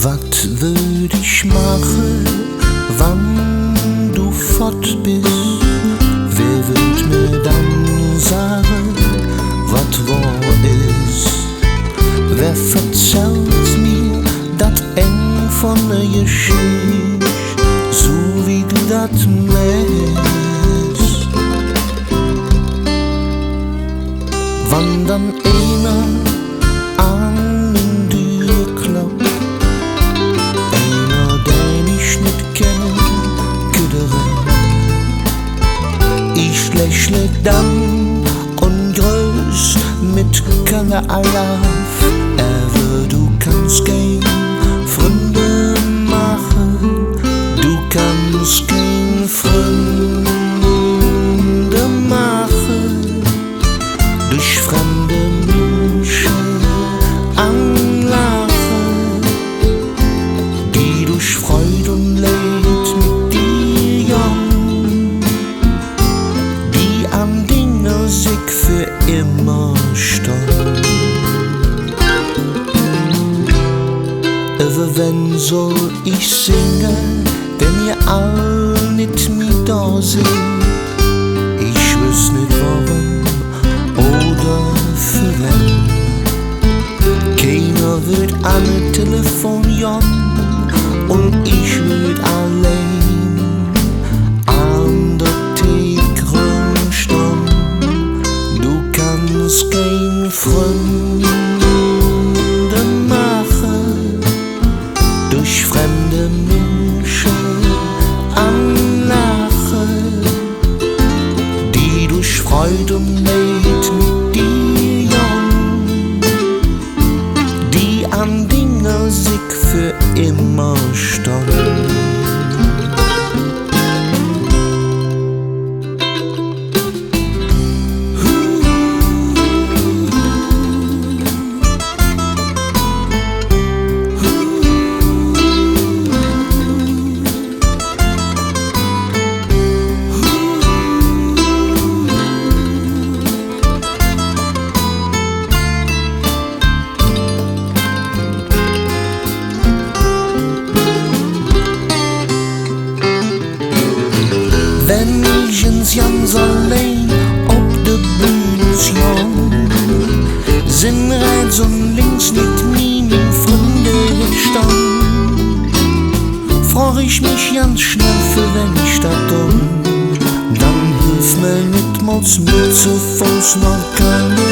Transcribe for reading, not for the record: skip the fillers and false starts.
Was würd ich machen, wann du fort bist? Wer wird mir dann sagen, was wahr ist? Wer verzählt mir dat eng von der Geschichte, so wie du dat meinst? Wann dann einer an den Tür klopft, ich lächle dann und grüß mit keiner Alarv. Du kannst kein Freunde machen, du kannst kein Freunde machen, durch fremde Menschen anlachen, die durch Freude und Leid mit dir jagen, die an Dinge sich für immer stehen. Aber wenn soll ich singen, wenn ihr all nicht mehr da seid? Ich weiß nicht warum oder für wen. Keiner wird an ein Telefon jagen und ich würd allein an der Theke rumstehen. Du kannst kein Freunde machen, durch fremde Menschen anlachen, die durch Freude und Leid mit dir jagen, die an Dinge sich für immer stehen. Wenn ich ganz allein auf der Bühne stand, sind rechts und links mit meinen Freunden stand, frag ich mich ganz schnell, für wenn ich da tun, dann hilft mir nicht mal mit zu Fuß nach Köln.